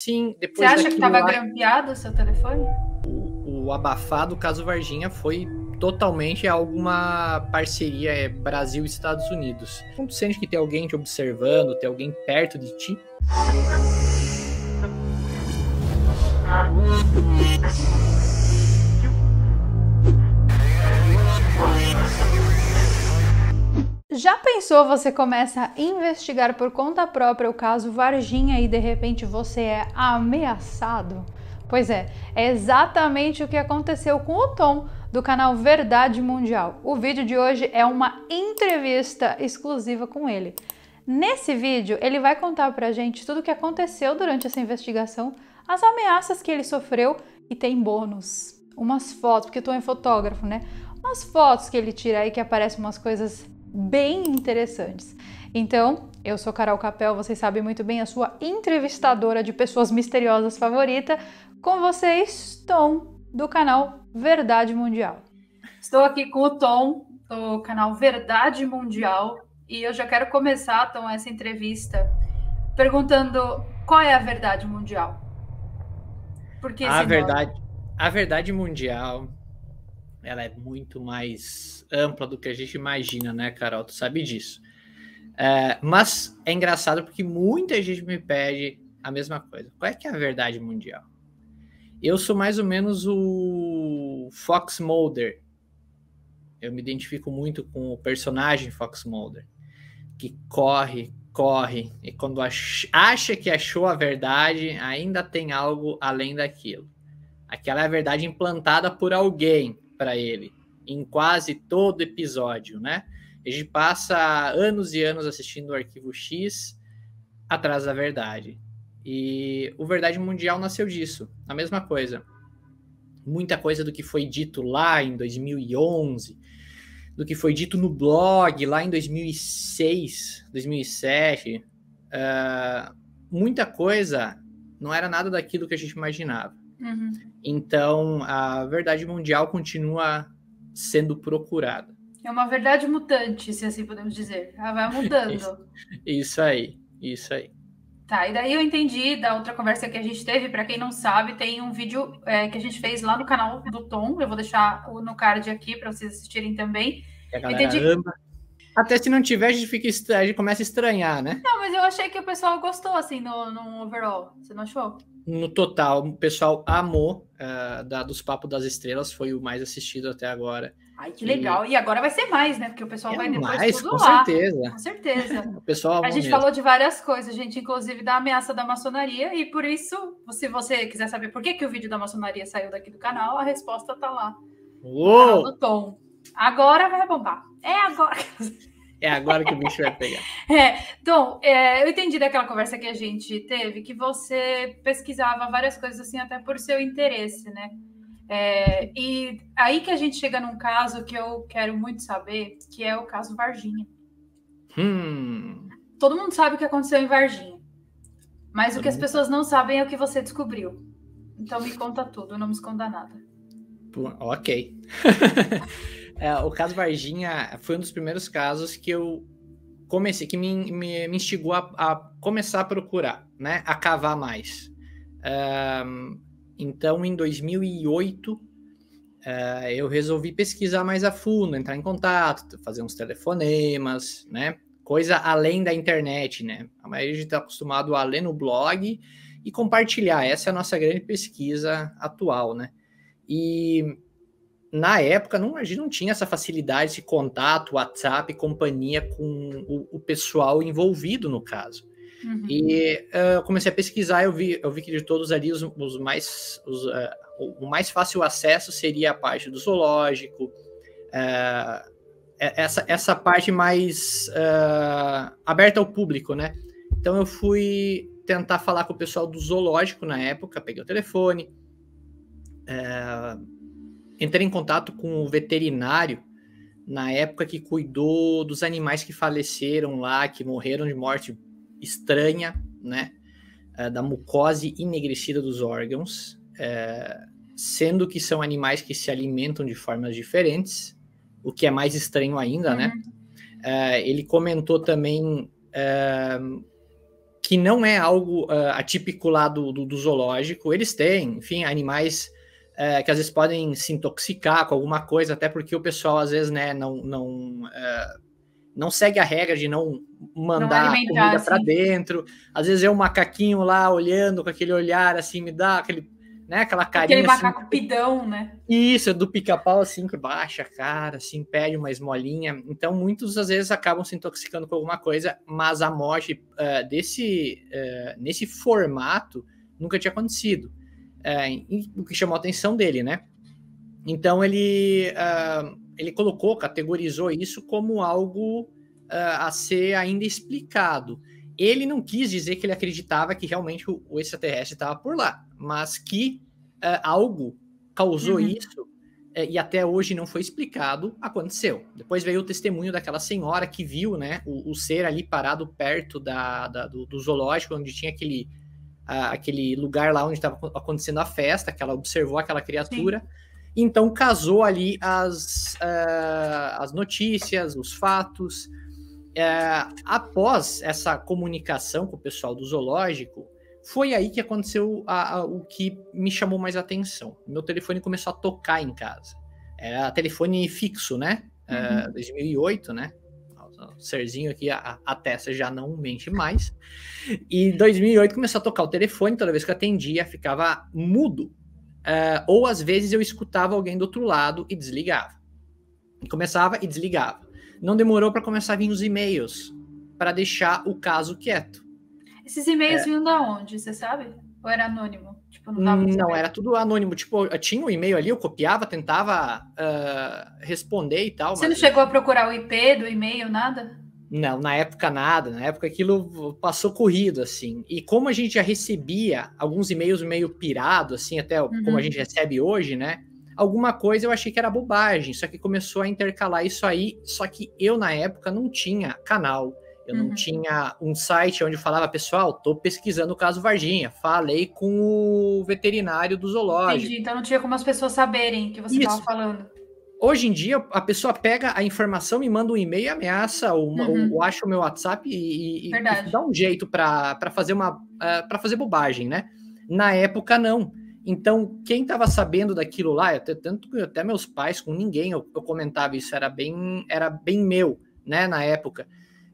Sim, Você depois acha que daquilo estava lá, grampeado o seu telefone? o abafado caso Varginha foi totalmente alguma parceria Brasil e Estados Unidos. Quando tu sente que tem alguém te observando, tem alguém perto de ti, Já pensou você começa a investigar por conta própria o caso Varginha e de repente você é ameaçado? Pois é exatamente o que aconteceu com o Tom do canal Verdade Mundial. O vídeo de hoje é uma entrevista exclusiva com ele. Nesse vídeo ele vai contar pra gente tudo o que aconteceu durante essa investigação, as ameaças que ele sofreu e tem bônus. Umas fotos, porque o Tom é fotógrafo, né? Umas fotos que ele tira aí que aparecem umas coisas bem interessantes. Então, eu sou Carol Capel, vocês sabem muito bem, a sua entrevistadora de pessoas misteriosas favorita. Com vocês, Tom, do canal Verdade Mundial. Estou aqui com o Tom, do canal Verdade Mundial, e eu já quero começar, Tom, essa entrevista perguntando qual é a verdade mundial? Por que esse nome? a verdade mundial, ela é muito mais ampla do que a gente imagina, né, Carol? Tu sabe disso. Mas é engraçado porque muita gente me pede a mesma coisa. Qual é que é a verdade mundial? Eu sou mais ou menos o Fox Mulder. Eu me identifico muito com o personagem Fox Mulder, que corre, e quando acha que achou a verdade, ainda tem algo além daquilo. Aquela é a verdade implantada por alguém para ele, em quase todo episódio, né? A gente passa anos e anos assistindo o Arquivo X atrás da verdade. E o Verdade Mundial nasceu disso, a mesma coisa. Muita coisa do que foi dito lá em 2011, do que foi dito no blog lá em 2006, 2007, muita coisa não era nada daquilo que a gente imaginava. Uhum. Então, a verdade mundial continua sendo procurada. É uma verdade mutante, se assim podemos dizer. Ela vai mudando. Isso aí. Tá, e daí eu entendi da outra conversa que a gente teve. Para quem não sabe, tem um vídeo que a gente fez lá no canal do Tom. Eu vou deixar no card aqui para vocês assistirem também. Que a galera ama. Até se não tiver, a gente começa a estranhar, né? Não, mas eu achei que o pessoal gostou, assim, no overall. Você não achou? No total, o pessoal amou. Dos Papos das Estrelas foi o mais assistido até agora. Ai, que legal. E agora vai ser mais, né? Porque o pessoal vai depois mais, tudo com lá. Certeza. Com certeza. O pessoal a gente mesmo. falou de várias coisas, gente, inclusive da ameaça da maçonaria. E por isso, se você quiser saber por que o vídeo da maçonaria saiu daqui do canal, a resposta tá lá. Uou! No canal do Tom. Agora vai bombar. É agora. É agora que o bicho vai pegar. Tom, eu entendi daquela conversa que a gente teve que você pesquisava várias coisas assim até por seu interesse, né? E aí que a gente chega num caso que eu quero muito saber, que é o caso Varginha. Todo mundo sabe o que aconteceu em Varginha, mas o que as pessoas não sabem é o que você descobriu. Então me conta tudo, não me esconda nada. Ok. O caso Varginha foi um dos primeiros casos que eu comecei, que me instigou a começar a procurar, né? A cavar mais. Então, em 2008, eu resolvi pesquisar mais a fundo, entrar em contato, fazer uns telefonemas, né? Coisa além da internet, né? A maioria de gente está acostumado a ler no blog e compartilhar. Essa é a nossa grande pesquisa atual, né? E na época, a gente não tinha essa facilidade de contato, WhatsApp, companhia com o pessoal envolvido no caso. Uhum. E eu comecei a pesquisar, eu vi que de todos ali o mais fácil acesso seria a parte do zoológico, essa parte mais aberta ao público, né? Então eu fui tentar falar com o pessoal do zoológico na época, peguei o telefone, entrei em contato com o veterinário na época que cuidou dos animais que faleceram lá, que morreram de morte estranha, né? Da mucose enegrecida dos órgãos, sendo que são animais que se alimentam de formas diferentes, o que é mais estranho ainda, né? Ele comentou também que não é algo atípico lá do zoológico. Eles têm, enfim, animais que às vezes podem se intoxicar com alguma coisa, até porque o pessoal às vezes, né, não segue a regra de não mandar comida para dentro. Às vezes é um macaquinho lá olhando com aquele olhar assim, me dá aquele, né, aquela carinha. Aquele macaco assim, pidão, né? Isso, do pica-pau assim, que baixa a cara, assim, pede uma esmolinha. Então, muitos às vezes acabam se intoxicando com alguma coisa, mas a morte nesse formato nunca tinha acontecido. O que chamou a atenção dele, né? Então, ele categorizou isso como algo a ser ainda explicado. Ele não quis dizer que ele acreditava que realmente o extraterrestre estava por lá, mas que algo causou isso e até hoje não foi explicado, aconteceu. Depois veio o testemunho daquela senhora que viu, né, o ser ali parado perto do zoológico, onde tinha aquele lugar lá onde estava acontecendo a festa, que ela observou aquela criatura. Sim. Então casou ali as notícias, os fatos. Após essa comunicação com o pessoal do zoológico, foi aí que aconteceu o que me chamou mais atenção. Meu telefone começou a tocar em casa. Era telefone fixo, né? 2008, né? O serzinho aqui, a Tessa já não mente mais. E 2008 começou a tocar o telefone, toda vez que eu atendia, ficava mudo. Ou às vezes eu escutava alguém do outro lado e desligava. E começava e desligava. Não demorou para começar a vir os e-mails para deixar o caso quieto. Esses e-mails vinham da onde, você sabe? Ou era anônimo? Tipo, não, era tudo anônimo. Tipo, eu tinha um e-mail ali, eu copiava, tentava responder e tal. Você não chegou a procurar o IP do e-mail, nada? Não, na época nada. Na época aquilo passou corrido, assim. E como a gente já recebia alguns e-mails meio pirado, assim, até como a gente recebe hoje, né? Alguma coisa eu achei que era bobagem, só que começou a intercalar isso aí, só que eu, na época, não tinha canal, eu não tinha um site onde eu falava, pessoal, tô pesquisando o caso Varginha, falei com o veterinário do zoológico. Entendi, então não tinha como as pessoas saberem que você estava falando. Hoje em dia, a pessoa pega a informação, me manda um e-mail e ameaça, ou acha o meu WhatsApp e dá um jeito para fazer para fazer bobagem, né? Na época, não. Então, quem estava sabendo daquilo lá, até meus pais, com ninguém, eu comentava isso, era bem meu, né, na época.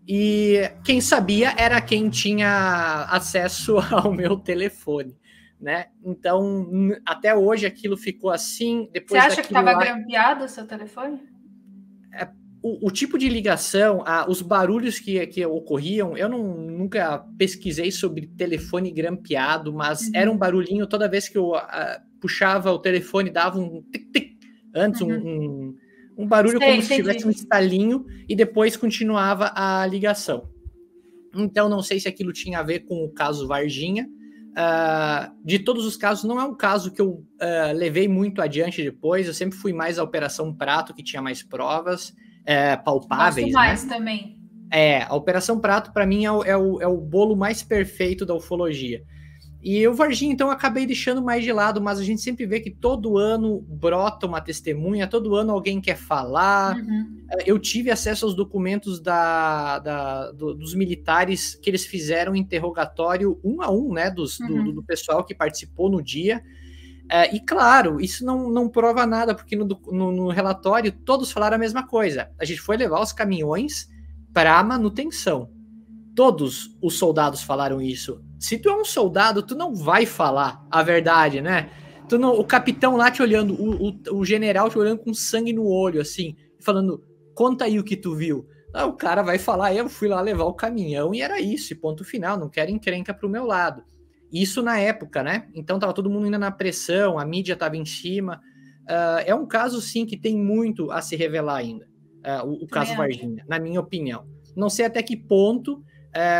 E quem sabia era quem tinha acesso ao meu telefone, né? Então, até hoje aquilo ficou assim. Depois você acha que estava grampeado o seu telefone? O tipo de ligação, os barulhos que ocorriam, eu nunca pesquisei sobre telefone grampeado, mas era um barulhinho toda vez que eu puxava o telefone, dava um tic-tic, antes um barulho como se tivesse um estalinho, e depois continuava a ligação. Então, não sei se aquilo tinha a ver com o caso Varginha. De todos os casos, não é um caso que eu levei muito adiante depois, eu sempre fui mais a Operação Prato, que tinha mais provas, palpáveis. Gosto mais, né? Também. A Operação Prato, para mim, é o bolo mais perfeito da ufologia. E o Varginha, então, eu acabei deixando mais de lado, mas a gente sempre vê que todo ano brota uma testemunha, todo ano alguém quer falar. Eu tive acesso aos documentos dos militares que eles fizeram interrogatório 1 a 1, né, do pessoal que participou no dia. E claro, isso não prova nada, porque no relatório todos falaram a mesma coisa. A gente foi levar os caminhões para manutenção. Todos os soldados falaram isso. Se tu é um soldado, tu não vai falar a verdade, né? O capitão lá te olhando, o general te olhando com sangue no olho, assim, falando, conta aí o que tu viu. O cara vai falar, eu fui lá levar o caminhão e era isso, e ponto final, não quero encrenca pro meu lado. Isso na época, né? Então tava todo mundo ainda na pressão, a mídia tava em cima. É um caso, sim, que tem muito a se revelar ainda, o caso Varginha, na minha opinião. Não sei até que ponto,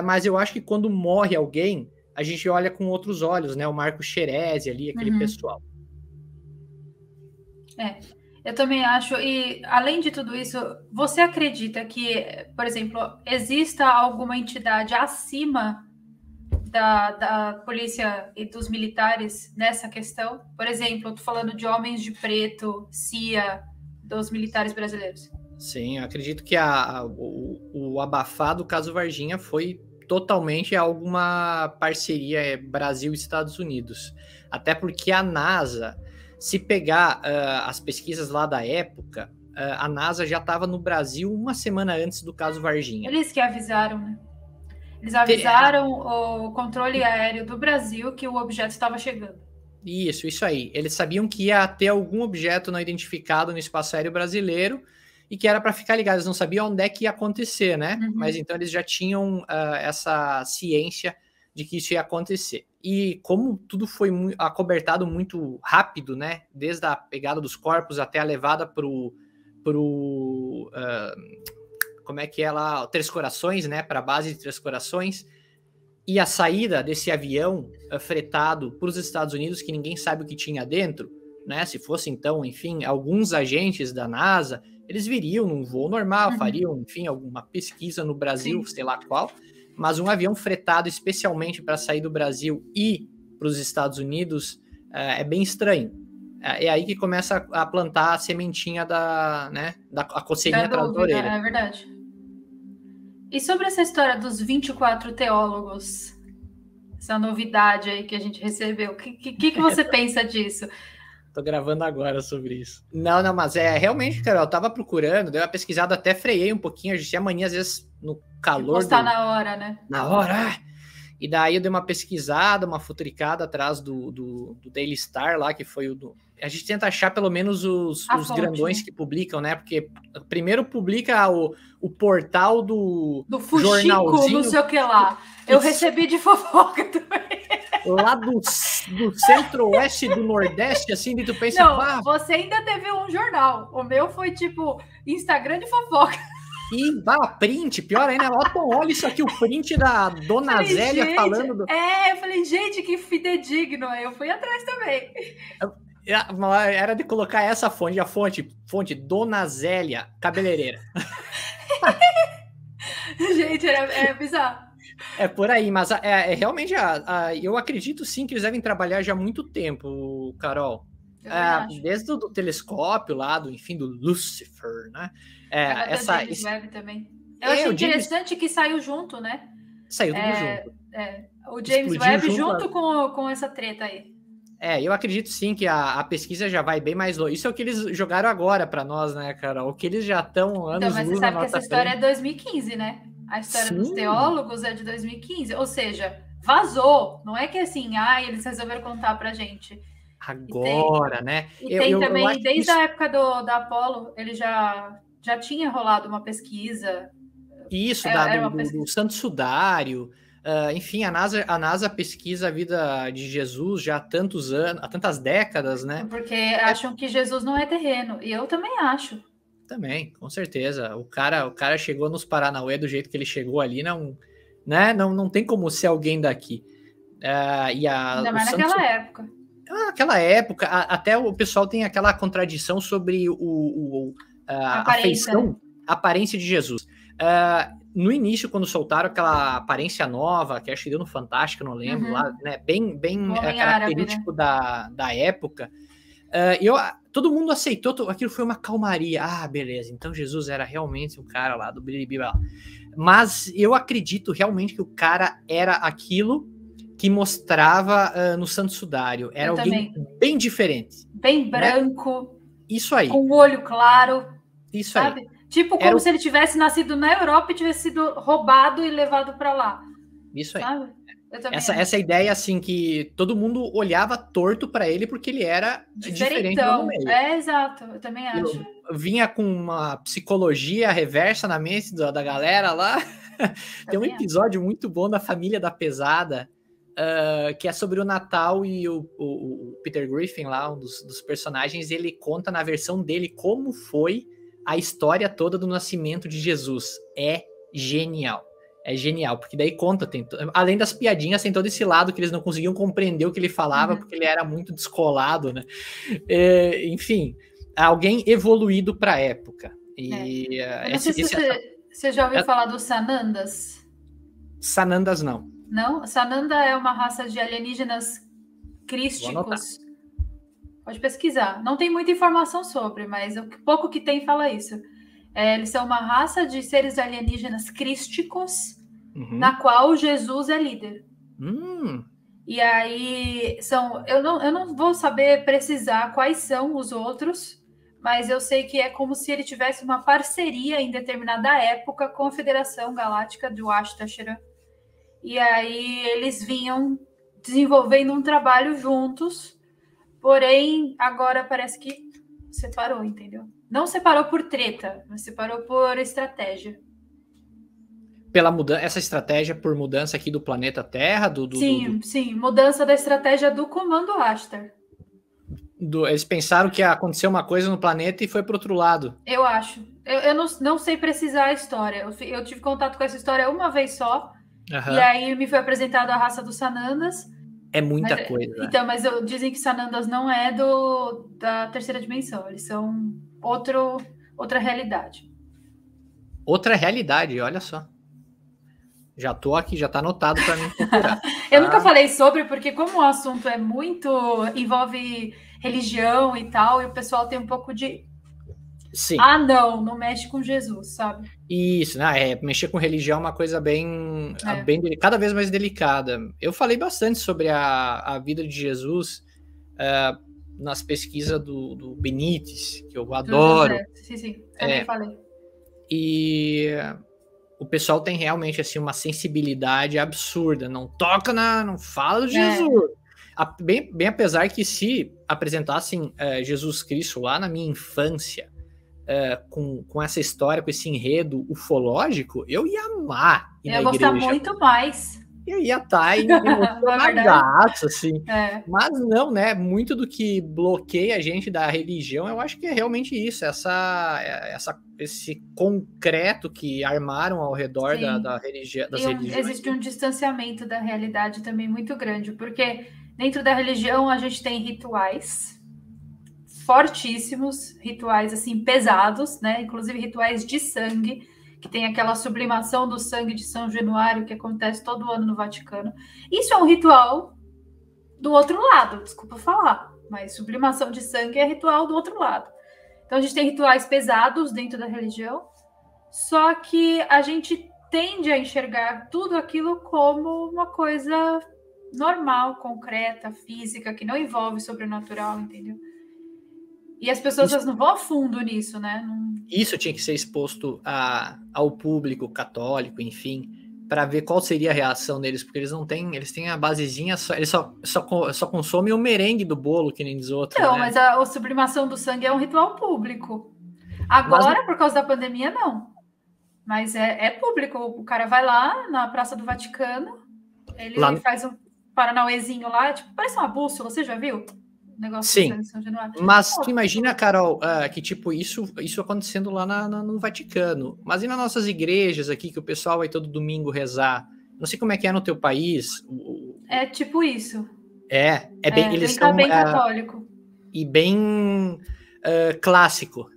mas eu acho que quando morre alguém, a gente olha com outros olhos, né? O Marco Xerezi ali, aquele pessoal. Eu também acho. E, além de tudo isso, você acredita que, por exemplo, exista alguma entidade acima da polícia e dos militares nessa questão? Por exemplo, eu tô falando de homens de preto, CIA, dos militares brasileiros. Sim, eu acredito que o abafado do caso Varginha foi totalmente alguma parceria Brasil e Estados Unidos. Até porque a NASA, se pegar as pesquisas lá da época, a NASA já estava no Brasil uma semana antes do caso Varginha. Eles que avisaram, né? Eles avisaram o controle aéreo do Brasil que o objeto estava chegando. Isso aí. Eles sabiam que ia ter algum objeto não identificado no espaço aéreo brasileiro e que era para ficar ligado. Eles não sabiam onde é que ia acontecer, né? Uhum. Mas então eles já tinham essa ciência de que isso ia acontecer. E como tudo foi acobertado muito rápido, né? Desde a pegada dos corpos até a levada como é que é lá? Três Corações, né? Para a base de Três Corações. E a saída desse avião fretado para os Estados Unidos, que ninguém sabe o que tinha dentro, né? Se fosse, então, enfim, alguns agentes da NASA, eles viriam num voo normal, fariam, enfim, alguma pesquisa no Brasil, sei lá qual, mas um avião fretado especialmente para sair do Brasil e para os Estados Unidos é bem estranho. É aí que começa a plantar a sementinha a coceirinha atrás da orelha. É verdade. E sobre essa história dos 24 teólogos, essa novidade aí que a gente recebeu, o que você pensa disso? Tô gravando agora sobre isso. Não, mas realmente, cara, eu tava procurando, dei uma pesquisada, até freiei um pouquinho, a gente tinha mania, às vezes, no calor. Postar na hora, né? Na hora! E daí eu dei uma pesquisada, uma futricada atrás do Daily Star lá, que foi o do... A gente tenta achar pelo menos os grandões que publicam, né? Porque primeiro publica o portal do Fuxico, não sei o que lá. Eu recebi de fofoca também. Lá do centro-oeste do nordeste, assim, e tu pensa... Não, você ainda teve um jornal. O meu foi, tipo, Instagram de fofoca. E print, pior ainda, olha isso aqui, o print da Dona Zélia falando... Eu falei, gente, que fidedigno. Eu fui atrás também. Era de colocar essa fonte, a fonte Dona Zélia, cabeleireira. Gente, é bizarro. É por aí, mas realmente eu acredito sim que eles devem trabalhar já há muito tempo, Carol. Desde o telescópio lá, do Lucifer, né? James Webb também. Eu achei interessante que saiu junto, né? Saiu tudo junto. O James Webb junto com essa treta aí. Eu acredito sim que a pesquisa já vai bem mais longe. Isso é o que eles jogaram agora para nós, né, Carol? O que eles já estão anos luz. Mas você sabe que essa história é 2015, né? A história dos teólogos é de 2015. Ou seja, vazou. Não é que assim, eles resolveram contar pra gente. Agora, né? E tem também, desde a época da Apollo, ele já tinha rolado uma pesquisa. Isso, do Santo Sudário. Enfim, a NASA pesquisa a vida de Jesus já há tantos anos, há tantas décadas, né? Porque acham que Jesus não é terreno. E eu também acho. Também, com certeza. O cara chegou nos Paranauê do jeito que ele chegou ali, não tem como ser alguém daqui. Ainda mais naquela época. Naquela época, até o pessoal tem aquela contradição sobre a feição, a aparência de Jesus. No início, quando soltaram aquela aparência nova, que acho que deu no Fantástico, não lembro, lá, né? Bem característico árabe, né? da época. Todo mundo aceitou, aquilo foi uma calmaria. Beleza, então Jesus era realmente o cara lá do Bilibili. Mas eu acredito realmente que o cara era aquilo que mostrava no Santo Sudário. Era alguém bem diferente. Bem branco. Né? Isso aí. Com o olho claro. Isso sabe? aí. Tipo como se ele tivesse nascido na Europa e tivesse sido roubado e levado para lá. Isso aí. Sabe? Essa ideia, assim, que todo mundo olhava torto para ele porque ele era diferente no meio. Exato. Eu também acho. Vinha com uma psicologia reversa na mente da galera lá. Tem um episódio muito bom da Família da Pesada, que é sobre o Natal, e o Peter Griffin lá, um dos personagens, ele conta na versão dele como foi a história toda do nascimento de Jesus. É genial. É genial, porque daí conta, além das piadinhas, tem todo esse lado que eles não conseguiam compreender o que ele falava, porque ele era muito descolado, né? Enfim, alguém evoluído para a época. E, não sei se você já ouviu falar dos Sanandas? Sanandas, não. Não? Sananda é uma raça de alienígenas crísticos. Pode pesquisar. Não tem muita informação sobre, mas o pouco que tem fala isso. Eles são uma raça de seres alienígenas crísticos na qual Jesus é líder. Hum. E aí eu não vou saber precisar quais são os outros, mas eu sei que é como se ele tivesse uma parceria em determinada época com a Federação Galáctica do Ashtasheran. E aí eles vinham desenvolvendo um trabalho juntos, porém agora parece que separou, entendeu? Não separou por treta, mas separou por estratégia. Pela mudança, essa estratégia por mudança aqui do planeta Terra? Sim, mudança da estratégia do comando Ashtar. Eles pensaram que aconteceu uma coisa no planeta e foi para outro lado. Eu acho. Eu não sei precisar a história. Eu tive contato com essa história uma vez só, e aí me foi apresentado a raça dos Sanandas. É muita coisa. Então, mas dizem que Sanandas não é da terceira dimensão, eles são outra realidade. Outra realidade, olha só. Já tô aqui, já tá anotado para mim procurar. Eu nunca falei sobre, porque como o assunto é envolve religião e tal, e o pessoal tem um pouco de... Sim. Não mexe com Jesus, sabe? Isso, né? Mexer com religião é uma coisa bem cada vez mais delicada. Eu falei bastante sobre a vida de Jesus nas pesquisas do Benítez, que eu adoro. Sim, também falei. E o pessoal tem realmente assim uma sensibilidade absurda, não fala de Jesus. Bem apesar que se apresentassem Jesus Cristo lá na minha infância, com essa história, com esse enredo ufológico, eu ia amar ir na igreja. Eu ia gostar muito mais. Eu ia estar emocionadaço, assim. Mas não, né? Muito do que bloqueia a gente da religião, eu acho que é realmente isso, esse concreto que armaram ao redor das religiões. Existe um distanciamento da realidade também muito grande, porque dentro da religião a gente tem rituais fortíssimos, rituais assim pesados, né? Inclusive rituais de sangue, que tem aquela sublimação do sangue de São Januário que acontece todo ano no Vaticano. Isso é um ritual do outro lado, desculpa falar, mas sublimação de sangue é ritual do outro lado. Então a gente tem rituais pesados dentro da religião, só que a gente tende a enxergar tudo aquilo como uma coisa normal, concreta, física, que não envolve sobrenatural, entendeu? E as pessoas não vão a fundo nisso, né? Isso tinha que ser exposto ao público católico, enfim, para ver qual seria a reação deles, porque eles têm a basezinha, eles só consomem o merengue do bolo, que nem diz outro. Não, né? Mas a sublimação do sangue é um ritual público. Agora, por causa da pandemia, não. Mas é público. O cara vai lá na Praça do Vaticano, ele faz um paranauezinho lá, tipo, parece uma bússola, você já viu? Negócio. Sim, mas tu imagina, Carol, que tipo, isso acontecendo lá no Vaticano, mas e nas nossas igrejas aqui, que o pessoal vai todo domingo rezar? Não sei como é que é no teu país. É tipo isso. Eles são bem católico. E bem clássico.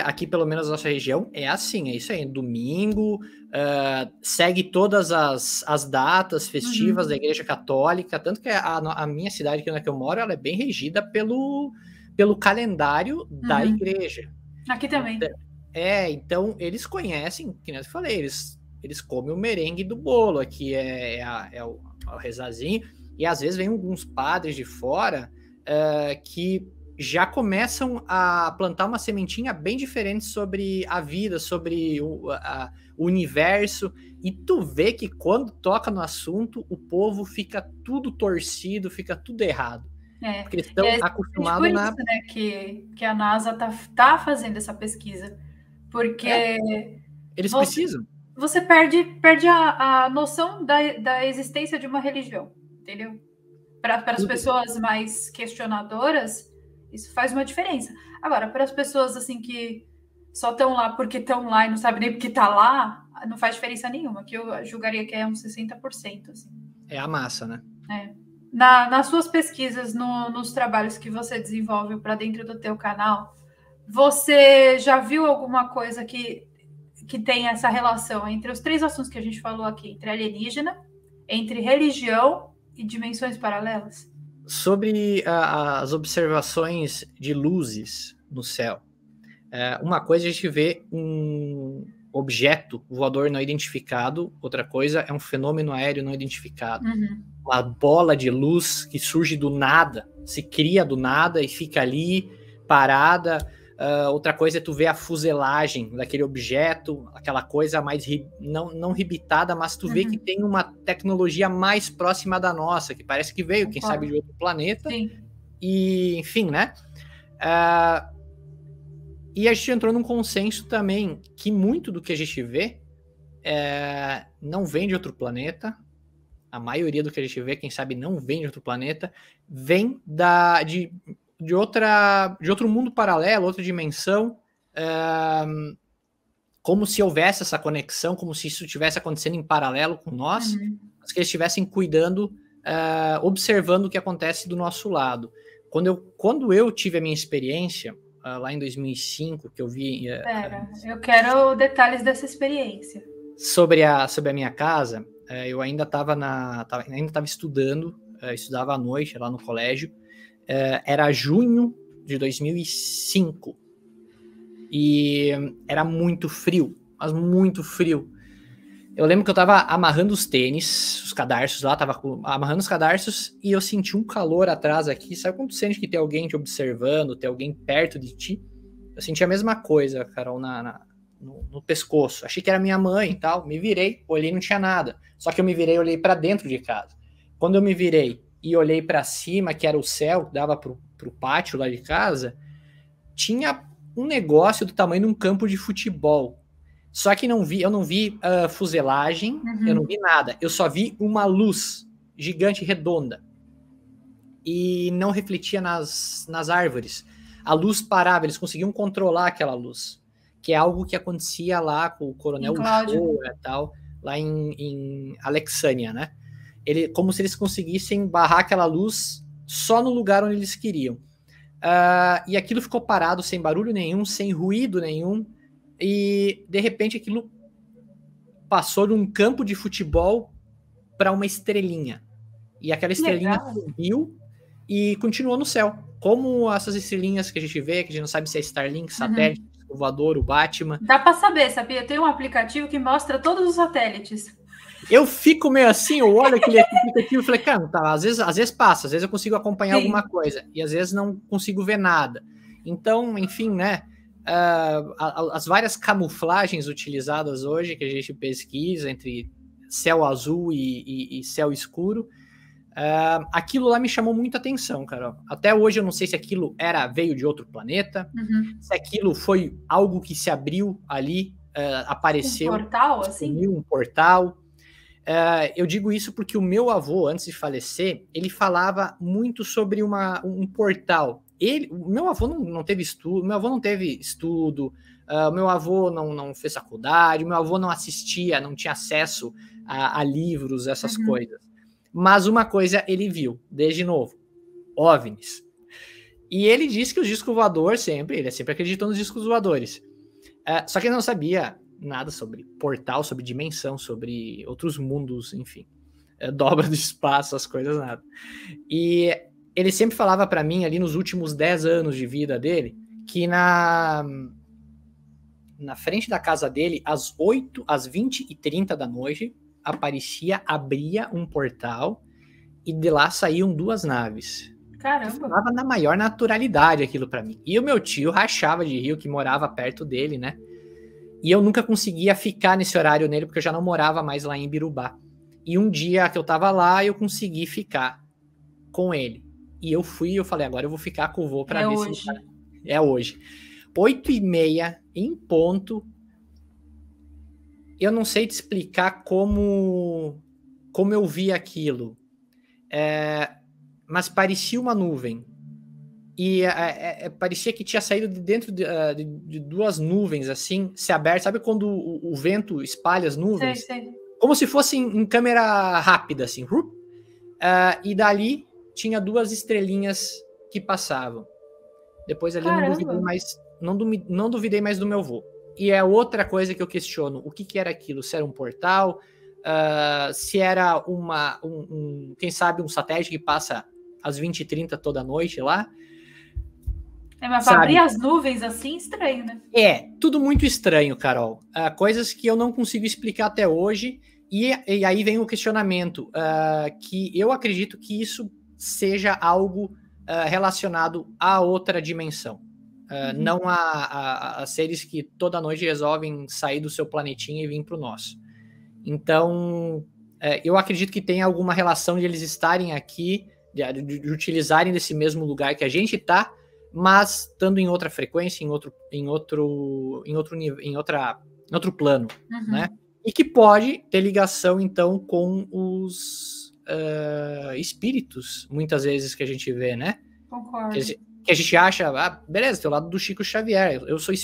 Aqui pelo menos na nossa região é assim, é isso aí, domingo, segue todas as datas festivas da Igreja Católica, tanto que a minha cidade, que eu moro, ela é bem regida pelo calendário da igreja. Aqui também. Então eles conhecem, que nem eu falei, eles comem o merengue do bolo, aqui é o rezazinho, e às vezes vem alguns padres de fora que já começam a plantar uma sementinha bem diferente sobre a vida, sobre o universo, e tu vê que quando toca no assunto, o povo fica tudo torcido, fica tudo errado. Porque eles estão acostumados por isso, né, que a NASA tá fazendo essa pesquisa. Porque eles precisam. Você perde a noção da existência de uma religião, entendeu? Para as pessoas mais questionadoras, isso faz uma diferença. Agora, para as pessoas assim que só estão lá porque estão lá e não sabem nem porque está lá, não faz diferença nenhuma, que eu julgaria que é uns 60%. Assim. É a massa, né? Nas suas pesquisas, nos trabalhos que você desenvolve para dentro do teu canal, você já viu alguma coisa que tem essa relação entre os três assuntos que a gente falou aqui, entre alienígena, entre religião e dimensões paralelas? Sobre as observações de luzes no céu, uma coisa a gente vê objeto voador não identificado, outra coisa é um fenômeno aéreo não identificado. Uma bola de luz que surge do nada, se cria do nada e fica ali parada. Outra coisa é tu ver a fuselagem daquele objeto, aquela coisa mais, não ribitada, mas tu vê que tem uma tecnologia mais próxima da nossa, que parece que veio, quem sabe, de outro planeta. Sim. E, enfim, né? E a gente entrou num consenso também que muito do que a gente vê não vem de outro planeta. A maioria do que a gente vê, quem sabe, não vem de outro planeta, vem de outro mundo paralelo, outra dimensão, como se houvesse essa conexão, como se isso estivesse acontecendo em paralelo com nós, mas que eles estivessem cuidando, observando o que acontece do nosso lado. Quando eu tive a minha experiência, lá em 2005, que eu vi... eu quero detalhes dessa experiência. Sobre a minha casa, eu ainda estava estudando, estudava à noite lá no colégio, era junho de 2005, e era muito frio, mas muito frio. Eu lembro que eu estava amarrando os tênis, os cadarços lá, amarrando os cadarços, e eu senti um calor atrás aqui. Sabe quando tu sente que tem alguém te observando, tem alguém perto de ti? Eu senti a mesma coisa, Carol, no pescoço. Achei que era minha mãe e tal. Me virei, olhei, não tinha nada. Só que eu me virei e olhei para dentro de casa. Quando eu me virei e olhei para cima, que era o céu, que dava pro pátio lá de casa, tinha um negócio do tamanho de um campo de futebol. Só que eu não vi fuselagem, eu não vi nada. Eu só vi uma luz gigante, redonda. E não refletia nas árvores. A luz parava, eles conseguiam controlar aquela luz. Que é algo que acontecia lá com o Coronel Uchoa e tal, lá em Alexânia, né? Como se eles conseguissem barrar aquela luz só no lugar onde eles queriam. E aquilo ficou parado, sem barulho nenhum, sem ruído nenhum. E, de repente, aquilo passou de um campo de futebol para uma estrelinha. E aquela estrelinha subiu e continuou no céu. Como essas estrelinhas que a gente vê, que a gente não sabe se é Starlink, satélite, o voador, o Batman. Dá para saber, sabia? Tem um aplicativo que mostra todos os satélites. Eu fico meio assim, eu olho aquele aplicativo e falei, cara, tá, às vezes passa, às vezes eu consigo acompanhar alguma coisa, e às vezes não consigo ver nada. Então, enfim, né? As várias camuflagens utilizadas hoje, que a gente pesquisa entre céu azul e céu escuro, aquilo lá me chamou muita atenção, cara. Até hoje eu não sei se aquilo veio de outro planeta, se aquilo foi algo que se abriu ali, apareceu. Um portal, assim? Um portal. Eu digo isso porque o meu avô, antes de falecer, ele falava muito sobre um portal. O meu avô não teve estudo, o meu avô não fez faculdade, o meu avô não assistia, não tinha acesso a livros, essas coisas. Mas uma coisa ele viu, desde novo, OVNIs. E ele disse que o disco voador ele sempre acreditou nos discos voadores. Só que ele não sabia nada sobre portal, sobre dimensão, sobre outros mundos, enfim. Dobra do espaço, as coisas, nada. E ele sempre falava para mim, ali nos últimos 10 anos de vida dele, que na frente da casa dele, às 20h30 da noite, abria um portal e de lá saíam 2 naves. Caramba! Falava na maior naturalidade aquilo para mim. E o meu tio rachava de rir, que morava perto dele, né? E eu nunca conseguia ficar nesse horário nele, porque eu já não morava mais lá em Birubá. E um dia que eu tava lá, eu consegui ficar com ele. E eu falei, agora eu vou ficar com o vô pra ver hoje. Se... É hoje. 8h30, em ponto. Eu não sei te explicar como eu vi aquilo. Mas parecia uma nuvem. E parecia que tinha saído de dentro de 2 nuvens, assim, se aberto. Sabe quando o vento espalha as nuvens? Sei. Como se fosse em câmera rápida, assim. E dali tinha 2 estrelinhas que passavam. Depois ali não duvidei mais do meu avô. E é outra coisa que eu questiono. O que era aquilo? Se era um portal? Se era quem sabe, um satélite que passa às 20h30 toda noite lá? Mas pra abrir as nuvens assim, estranho, né? Tudo muito estranho, Carol. Coisas que eu não consigo explicar até hoje. E aí vem o questionamento, que eu acredito que isso seja algo relacionado a outra dimensão. Não a seres que toda noite resolvem sair do seu planetinha e vir para o nosso. Então, eu acredito que tem alguma relação de eles estarem aqui, de utilizarem desse mesmo lugar que a gente está, mas estando em outra frequência, em outro plano, né? E que pode ter ligação, então, com os espíritos, muitas vezes, que a gente vê, né? Concordo. Que a gente acha, beleza, tem o lado do Chico Xavier, eu sou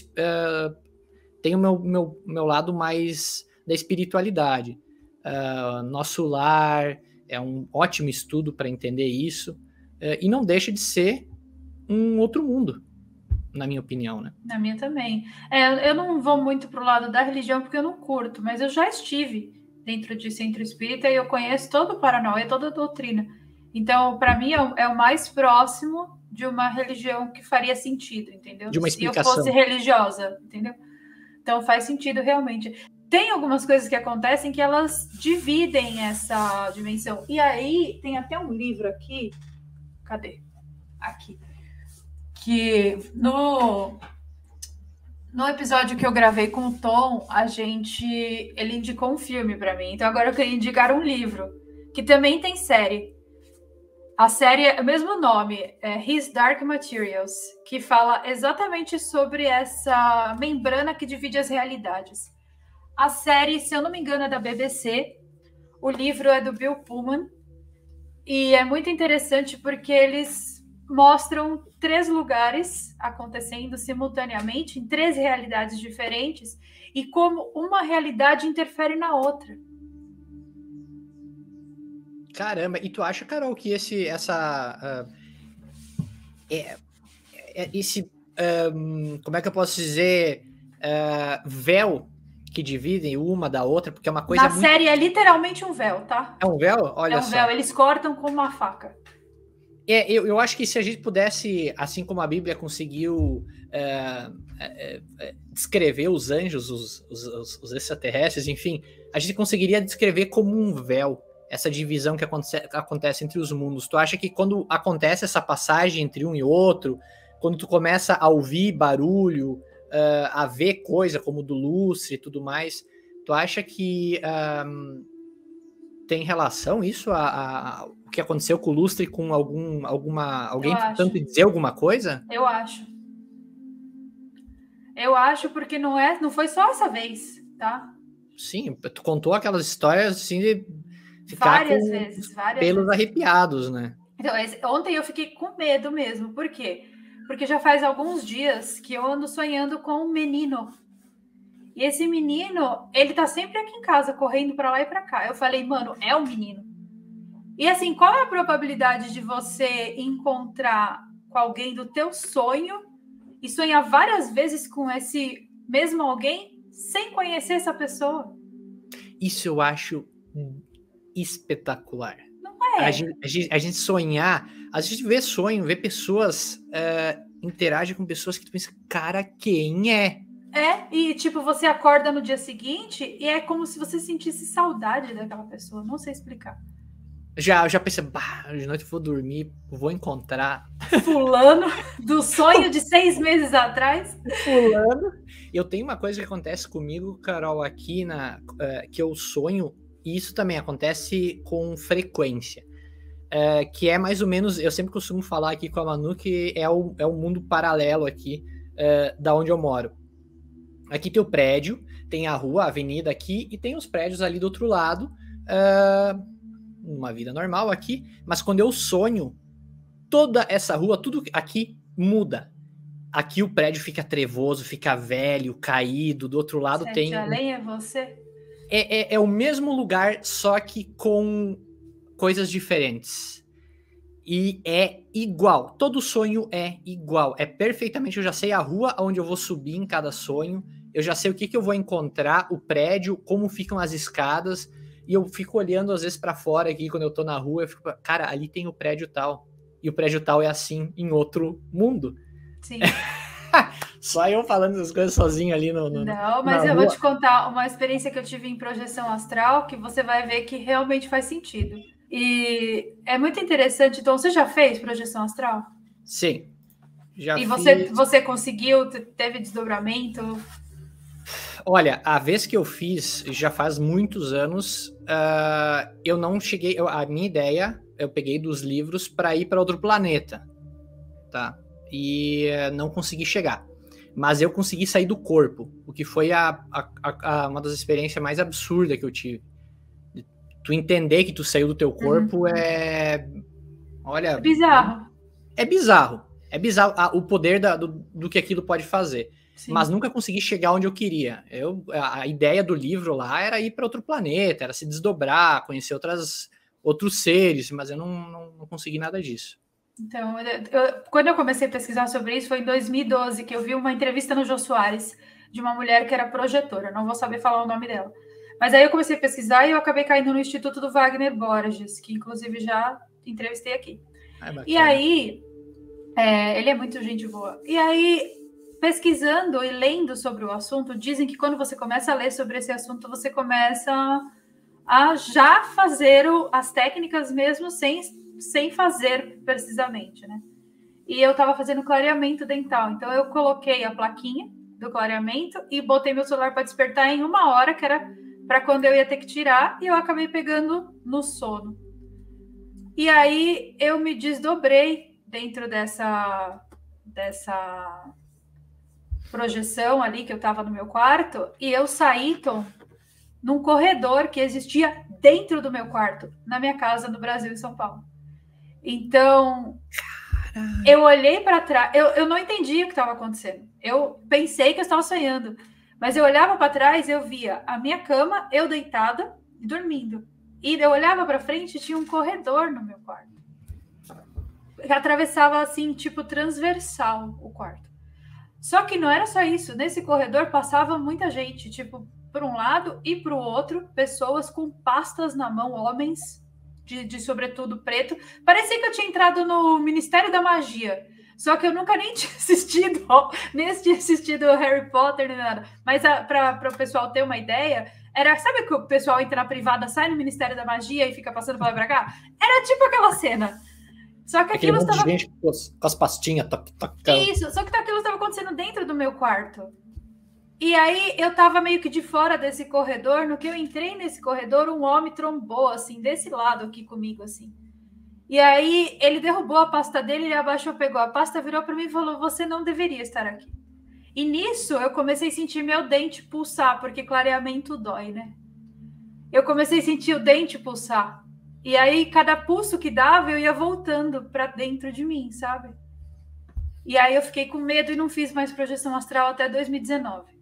tenho meu lado mais da espiritualidade. Nosso lar é um ótimo estudo para entender isso, e não deixa de ser um outro mundo, na minha opinião, né? Na minha também. Eu não vou muito pro lado da religião porque eu não curto, mas eu já estive dentro de centro espírita e eu conheço todo o Paranauê, toda a doutrina. Então, para mim, é o mais próximo de uma religião que faria sentido, entendeu? De uma explicação. Se eu fosse religiosa, entendeu? Então, faz sentido realmente. Tem algumas coisas que acontecem que elas dividem essa dimensão. E aí, tem até um livro aqui. Cadê? Aqui. Que no episódio que eu gravei com o Tom, ele indicou um filme para mim. Então agora eu queria indicar um livro, que também tem série. A série é o mesmo nome, é His Dark Materials, que fala exatamente sobre essa membrana que divide as realidades. A série, se eu não me engano, é da BBC. O livro é do Bill Pullman. E é muito interessante porque eles mostram 3 lugares acontecendo simultaneamente, em 3 realidades diferentes, e como uma realidade interfere na outra. Caramba, e tu acha, Carol, que esse como é que eu posso dizer, véu que dividem uma da outra, porque é uma coisa Na série é literalmente um véu, tá? É um véu? Olha só. É um véu, eles cortam com uma faca. Eu acho que se a gente pudesse, assim como a Bíblia conseguiu descrever os anjos, os extraterrestres, enfim, a gente conseguiria descrever como um véu essa divisão que acontece entre os mundos. Tu acha que quando acontece essa passagem entre um e outro, quando tu começa a ouvir barulho, a ver coisa como do lustre e tudo mais, tu acha que tem relação isso o que aconteceu com o lustre com alguém tentando dizer alguma coisa? Eu acho porque não foi só essa vez, tá? Sim, tu contou aquelas histórias assim de ficar várias vezes. Pelos arrepiados, né? Então, ontem eu fiquei com medo mesmo. Por quê? Porque já faz alguns dias que eu ando sonhando com um menino. E esse menino, ele tá sempre aqui em casa, correndo para lá e para cá. Eu falei, mano, é um menino. E assim, qual é a probabilidade de você encontrar com alguém do teu sonho e sonhar várias vezes com esse mesmo alguém sem conhecer essa pessoa? Isso eu acho espetacular. Não é? A gente sonhar, a gente vê sonho, vê pessoas, interage com pessoas que tu pensa, cara, quem é? E tipo, você acorda no dia seguinte e é como se você sentisse saudade daquela pessoa. Não sei explicar. Já pensei, de noite eu vou dormir, vou encontrar fulano do sonho de 6 meses atrás. Fulano. Eu tenho uma coisa que acontece comigo, Carol, aqui que eu sonho, e isso também acontece com frequência. Que é mais ou menos, eu sempre costumo falar aqui com a Manu que é um mundo paralelo aqui da onde eu moro. Aqui tem o prédio, tem a rua, a avenida aqui, e tem os prédios ali do outro lado, numa vida normal aqui, mas quando eu sonho, toda essa rua, tudo aqui muda. Aqui o prédio fica trevoso, fica velho, caído, do outro lado tem... Além é você? É o mesmo lugar, só que com coisas diferentes. E é igual, todo sonho é igual, é perfeitamente, eu já sei a rua onde eu vou subir em cada sonho, eu já sei o que eu vou encontrar, o prédio, como ficam as escadas, e eu fico olhando às vezes para fora aqui, quando eu tô na rua, eu fico, cara, ali tem o prédio tal, e o prédio tal é assim em outro mundo. Sim. Só eu falando essas coisas sozinho ali no Não, mas eu vou te contar uma experiência que eu tive em projeção astral que você vai ver que realmente faz sentido. E é muito interessante. Então, você já fez projeção astral? Sim. Já e fiz. você conseguiu? Teve desdobramento? Olha, a vez que eu fiz, já faz muitos anos, eu não cheguei... a minha ideia, eu peguei dos livros para ir para outro planeta, tá? E não consegui chegar. Mas eu consegui sair do corpo, o que foi uma das experiências mais absurdas que eu tive. Tu entender que tu saiu do teu corpo Olha... É bizarro. É bizarro. É bizarro o poder do que aquilo pode fazer. Sim. Mas nunca consegui chegar onde eu queria. A ideia do livro lá era ir para outro planeta, era se desdobrar, conhecer outros seres, mas eu não consegui nada disso. Então, quando eu comecei a pesquisar sobre isso, foi em 2012, que eu vi uma entrevista no Jô Soares, de uma mulher que era projetora, não vou saber falar o nome dela. Mas aí eu comecei a pesquisar e eu acabei caindo no Instituto do Wagner Borges, que inclusive já entrevistei aqui. E aí, ele é muito gente boa. E aí, pesquisando e lendo sobre o assunto, dizem que quando você começa a ler sobre esse assunto, você começa a já fazer as técnicas mesmo sem fazer precisamente, né? E eu estava fazendo clareamento dental, então eu coloquei a plaquinha do clareamento e botei meu celular para despertar em 1 hora, que era para quando eu ia ter que tirar, e eu acabei pegando no sono. E aí eu me desdobrei dentro dessa projeção ali que eu estava no meu quarto, e eu saí, Tom, num corredor que existia dentro do meu quarto, na minha casa no Brasil, em São Paulo. Então, eu olhei para trás, eu não entendi o que estava acontecendo. Eu pensei que eu estava sonhando, mas eu olhava para trás e eu via a minha cama, eu deitada e dormindo. E eu olhava para frente e tinha um corredor no meu quarto. Atravessava assim, tipo, transversal o quarto. Só que não era só isso. Nesse corredor passava muita gente, tipo, por um lado e para o outro, pessoas com pastas na mão, homens de sobretudo preto. Parecia que eu tinha entrado no Ministério da Magia. Só que eu nunca nem tinha assistido Harry Potter nem nada. Mas para o pessoal ter uma ideia, sabe que o pessoal entra na privada, sai no Ministério da Magia e fica passando para lá e para cá? Era tipo aquela cena. Só que aquilo estava... gente com as pastinhas. Isso, só que aquilo estava acontecendo dentro do meu quarto. E aí eu estava meio que de fora desse corredor. No que eu entrei nesse corredor, um homem trombou, assim, desse lado aqui comigo, assim. E aí ele derrubou a pasta dele, ele abaixou, pegou a pasta, virou para mim e falou: você não deveria estar aqui. E nisso eu comecei a sentir meu dente pulsar, porque clareamento dói, né? Eu comecei a sentir o dente pulsar. E aí cada pulso que dava, eu ia voltando para dentro de mim, sabe? E aí eu fiquei com medo e não fiz mais projeção astral até 2019.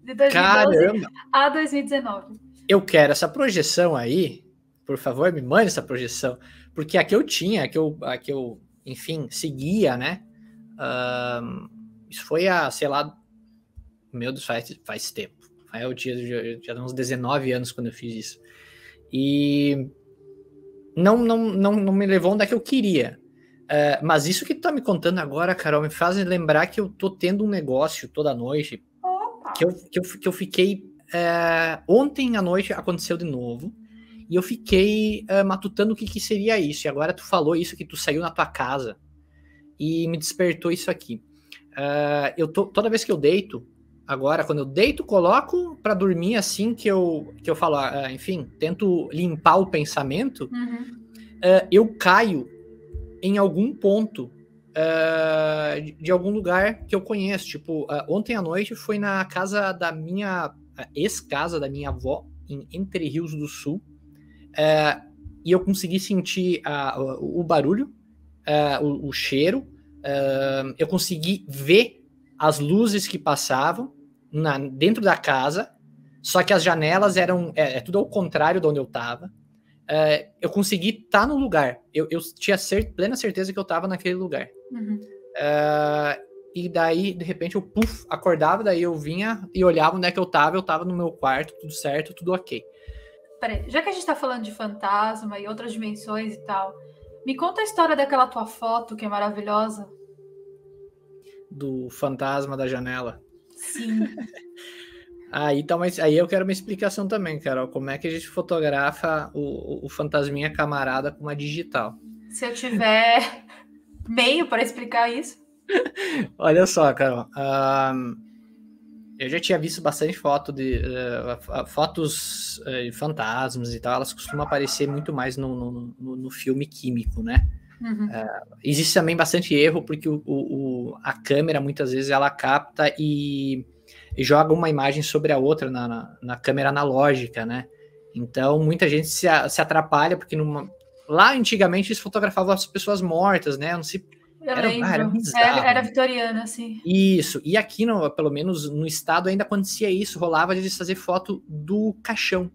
De 2012 Caramba. A 2019. Eu quero essa projeção aí. Por favor, me mande essa projeção. Porque a que eu tinha, a que eu enfim, seguia, né? Isso foi sei lá, meu Deus, faz tempo. Eu tinha uns 19 anos quando eu fiz isso. E não me levou onde é que eu queria. Mas isso que tu tá me contando agora, Carol, me faz lembrar que eu tô tendo um negócio toda noite. Que eu fiquei... ontem à noite aconteceu de novo. E eu fiquei matutando o que seria isso. E agora tu falou isso, que tu saiu na tua casa. E me despertou isso aqui. Toda vez que eu deito, agora, quando eu deito, coloco para dormir assim, que eu falo, enfim, tento limpar o pensamento, eu caio em algum ponto de algum lugar que eu conheço. Tipo, ontem à noite foi na casa da minha ex-casa da minha avó, em Entre Rios do Sul. E eu consegui sentir o barulho, o cheiro, eu consegui ver as luzes que passavam dentro da casa, só que as janelas eram tudo ao contrário de onde eu estava. Eu consegui estar no lugar, eu tinha plena certeza que eu estava naquele lugar. E daí, de repente, eu acordava, daí eu vinha e olhava onde é que eu estava no meu quarto, tudo certo, tudo ok. Peraí, já que a gente tá falando de fantasma e outras dimensões e tal, me conta a história daquela tua foto que é maravilhosa. do fantasma da janela. Sim. Mas aí eu quero uma explicação também, Carol. Como é que a gente fotografa o fantasminha camarada com uma digital? Se eu tiver meio para explicar isso. Olha só, Carol. Eu já tinha visto bastante fotos de fantasmas e tal. Elas costumam aparecer muito mais no filme químico, né? Uhum. Existe também bastante erro, porque a câmera, muitas vezes, ela capta e joga uma imagem sobre a outra na câmera analógica, né? Então, muita gente se atrapalha, porque lá, antigamente, eles fotografavam as pessoas mortas, né? Não sei... Era bizarro. Era vitoriana, assim. Isso. E aqui, pelo menos no estado, ainda acontecia isso. Rolava de eles fazer foto do caixão.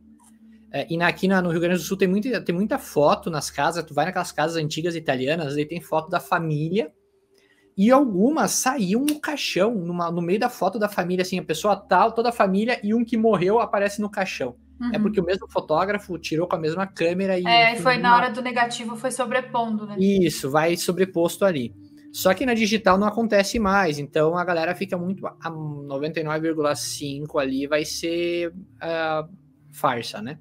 Aqui no Rio Grande do Sul tem muita foto nas casas. Tu vai naquelas casas antigas italianas, aí tem foto da família. E algumas saíam no caixão, no meio da foto da família, assim, a pessoa tal, toda a família, e um que morreu aparece no caixão. Uhum. É porque o mesmo fotógrafo tirou com a mesma câmera e... foi na hora do negativo, foi sobrepondo, né? Isso, vai sobreposto ali. Só que na digital não acontece mais, então a galera fica muito... A 99,5 ali vai ser farsa, né?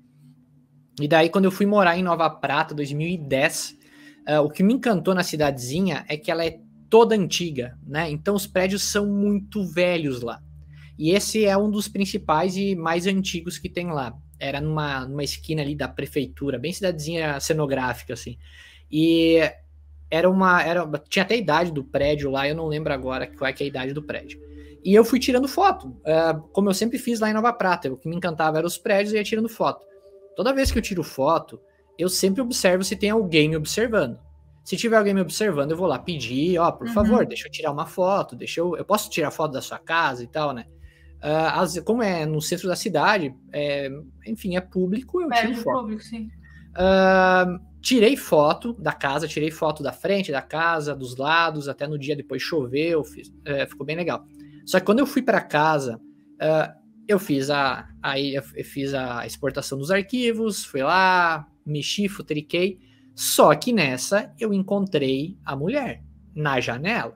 E daí, quando eu fui morar em Nova Prata, 2010, o que me encantou na cidadezinha é que ela é toda antiga, né? Então os prédios são muito velhos lá. E esse é um dos principais e mais antigos que tem lá. Era numa esquina ali da prefeitura, bem cidadezinha cenográfica, assim. E tinha até a idade do prédio lá, eu não lembro agora qual é que é a idade do prédio. E eu fui tirando foto, como eu sempre fiz lá em Nova Prata. O que me encantava eram os prédios e ia tirando foto. Toda vez que eu tiro foto, eu sempre observo se tem alguém me observando. Se tiver alguém me observando, eu vou lá pedir, por favor, deixa eu tirar uma foto, eu posso tirar foto da sua casa e tal, né? Como é no centro da cidade, enfim, é público, eu tiro foto. Público, sim. Tirei foto da casa, tirei foto da frente da casa, dos lados, até no dia depois choveu, ficou bem legal. Só que quando eu fui para casa, eu fiz a exportação dos arquivos, fui lá, mexi, futriquei. Só que nessa eu encontrei a mulher na janela.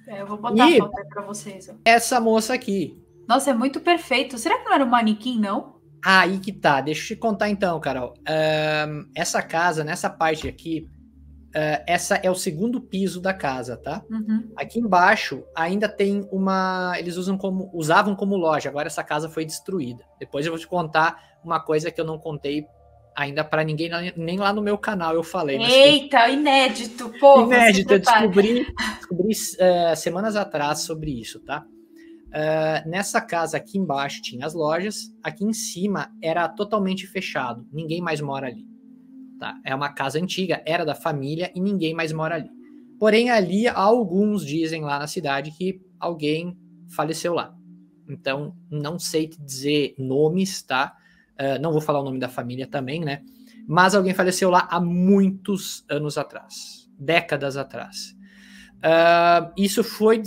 Eu vou botar a foto aí pra vocês. Ó. Essa moça aqui. Nossa, é muito perfeito. Será que não era um manequim, não? Aí que tá. Deixa eu te contar então, Carol. Essa casa, nessa parte aqui, essa é o segundo piso da casa, tá? Uhum. Aqui embaixo ainda tem eles usavam como loja. Agora essa casa foi destruída. Depois eu vou te contar uma coisa que eu não contei ainda para ninguém, nem lá no meu canal eu falei. Eita, inédito, pô. Inédito, eu descobri semanas atrás sobre isso, tá? Nessa casa aqui embaixo tinha as lojas, aqui em cima era totalmente fechado, ninguém mais mora ali. Tá? É uma casa antiga, era da família e ninguém mais mora ali. Porém, ali alguns dizem lá na cidade que alguém faleceu lá. Então, não sei te dizer nomes, tá? Não vou falar o nome da família também, né? Mas alguém faleceu lá há muitos anos atrás, décadas atrás. Eu fui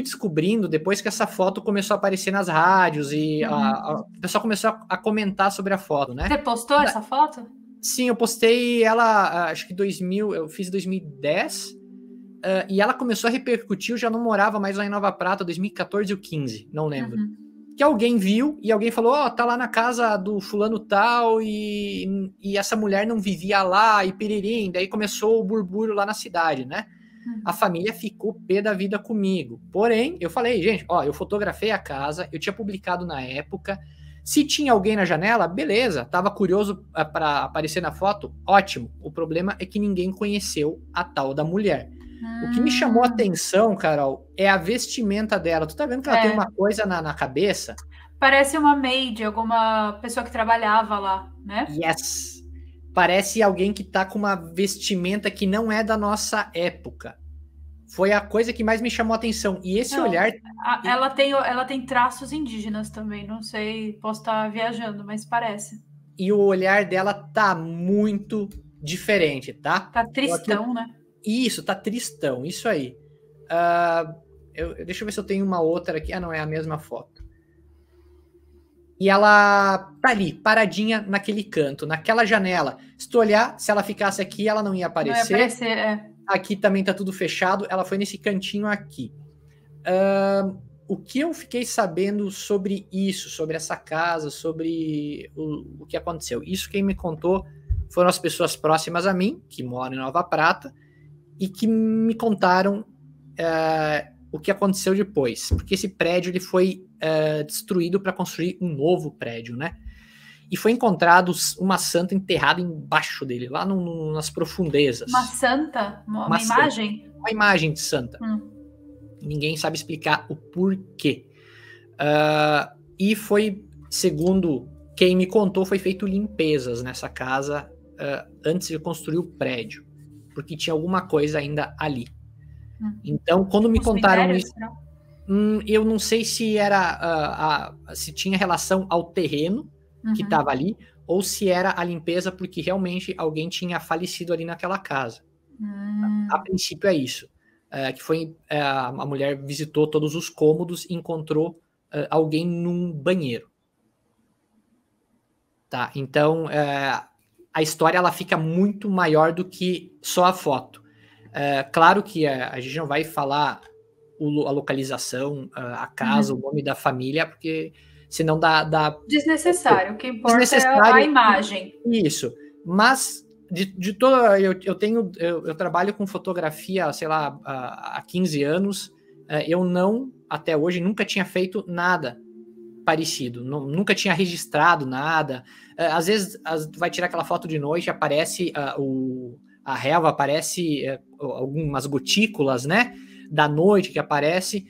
descobrindo depois que essa foto começou a aparecer nas rádios e o pessoal começou a comentar sobre a foto, né? Você postou essa foto? Sim, eu postei ela, acho que eu fiz em 2010, e ela começou a repercutir. Eu já não morava mais lá em Nova Prata, 2014 ou 15, não lembro. Que alguém viu e alguém falou, tá lá na casa do fulano tal e essa mulher não vivia lá e piririm. Daí começou o burburinho lá na cidade, né? A família ficou pé da vida comigo. Porém, eu falei, gente, eu fotografei a casa, eu tinha publicado na época. Se tinha alguém na janela, beleza, tava curioso para aparecer na foto, ótimo. O problema é que ninguém conheceu a tal da mulher. O que me chamou a atenção, Carol, é a vestimenta dela. Tu tá vendo que ela tem uma coisa na cabeça? Parece uma maid, alguma pessoa que trabalhava lá, né? Yes! Parece alguém que tá com uma vestimenta que não é da nossa época. Foi a coisa que mais me chamou a atenção. E esse olhar... Ela tem traços indígenas também, não sei, posso estar viajando, mas parece. E o olhar dela tá muito diferente, tá? Tá tristão, né? Isso, tá tristão, isso aí. Deixa eu ver se eu tenho uma outra aqui. Não, é a mesma foto. E ela tá ali, paradinha naquele canto, naquela janela. Se tu olhar, se ela ficasse aqui, ela não ia aparecer. Não ia aparecer, Aqui também tá tudo fechado, ela foi nesse cantinho aqui. o que eu fiquei sabendo sobre isso, sobre essa casa, sobre o que aconteceu? Isso quem me contou foram as pessoas próximas a mim, que moram em Nova Prata, e que me contaram o que aconteceu depois. Porque esse prédio ele foi destruído para construir um novo prédio, né? E foi encontrado uma santa enterrada embaixo dele, lá nas profundezas. Uma santa? Uma imagem? Santa. Uma imagem de santa. Ninguém sabe explicar o porquê. E foi, segundo quem me contou, foi feito limpezas nessa casa antes de construir o prédio. Porque tinha alguma coisa ainda ali. Então, quando me contaram isso... eu não sei se era se tinha relação ao terreno que estava ali, ou se era a limpeza porque realmente alguém tinha falecido ali naquela casa. A princípio é isso. Que foi a mulher visitou todos os cômodos e encontrou alguém num banheiro. Tá? Então, a história ela fica muito maior do que só a foto. Claro que a gente não vai falar a localização, a casa, o nome da família, porque senão dá desnecessário. O que importa é a imagem. Isso. Mas de toda eu trabalho com fotografia, sei lá, há 15 anos. Eu até hoje nunca tinha feito nada parecido, nunca tinha registrado nada. Às vezes vai tirar aquela foto de noite, aparece a relva, aparece algumas gotículas, né, da noite que aparece,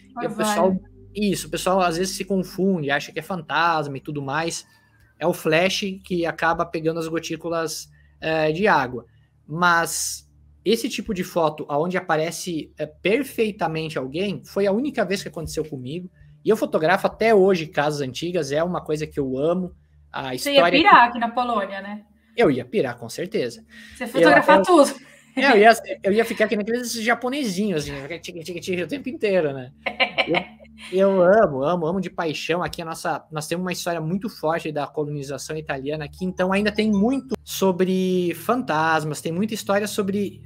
e o pessoal às vezes se confunde, acha que é fantasma e tudo mais. É o flash que acaba pegando as gotículas de água. Mas esse tipo de foto onde aparece perfeitamente alguém foi a única vez que aconteceu comigo. E eu fotografo até hoje casas antigas, é uma coisa que eu amo. Você ia pirar aqui na Polônia, né? Eu ia pirar, com certeza. Você fotografar tudo. Eu ia ficar aqui naqueles japonesinhos, assim, o tempo inteiro, né? Eu amo de paixão. Aqui nós temos uma história muito forte da colonização italiana aqui, então ainda tem muito sobre fantasmas, tem muita história sobre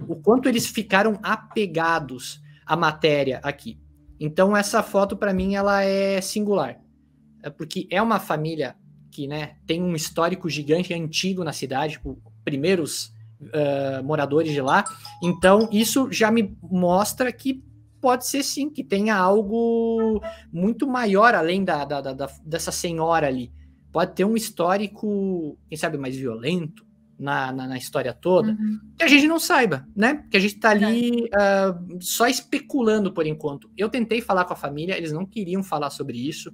o quanto eles ficaram apegados à matéria aqui. Então essa foto, para mim, ela é singular, porque é uma família que, né, tem um histórico gigante, antigo na cidade, tipo, primeiros moradores de lá. Então isso já me mostra que pode ser sim, que tenha algo muito maior além dessa senhora ali. Pode ter um histórico, quem sabe, mais violento na história toda, que a gente não saiba, né? Que a gente tá ali só especulando por enquanto. Eu tentei falar com a família, eles não queriam falar sobre isso.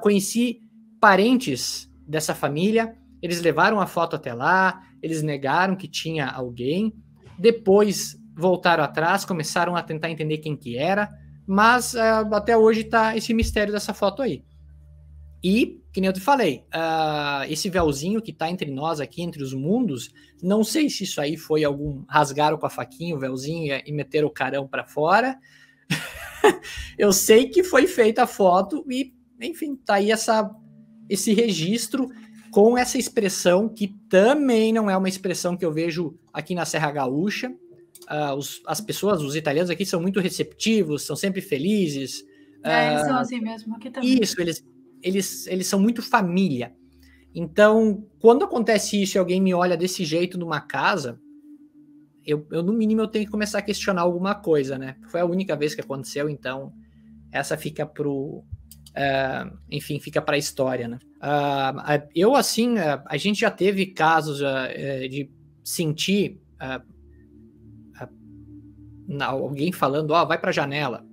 Conheci parentes dessa família, eles levaram a foto até lá, eles negaram que tinha alguém, depois voltaram atrás, começaram a tentar entender quem que era, mas até hoje tá esse mistério dessa foto aí. E, que nem eu te falei, esse véuzinho que tá entre nós aqui, entre os mundos, não sei se isso aí foi rasgaram com a faquinha o véuzinho e meteram o carão para fora. Eu sei que foi feita a foto e, enfim, tá aí esse registro com essa expressão que também não é uma expressão que eu vejo aqui na Serra Gaúcha. As pessoas, os italianos aqui são muito receptivos, são sempre felizes. Eles são assim mesmo, aqui também. Isso, eles são muito família. Então, quando acontece isso e alguém me olha desse jeito numa casa, eu no mínimo, eu tenho que começar a questionar alguma coisa, né? Foi a única vez que aconteceu, então essa fica enfim, fica para a história, né? Eu, assim, a gente já teve casos de sentir alguém falando, vai pra janela.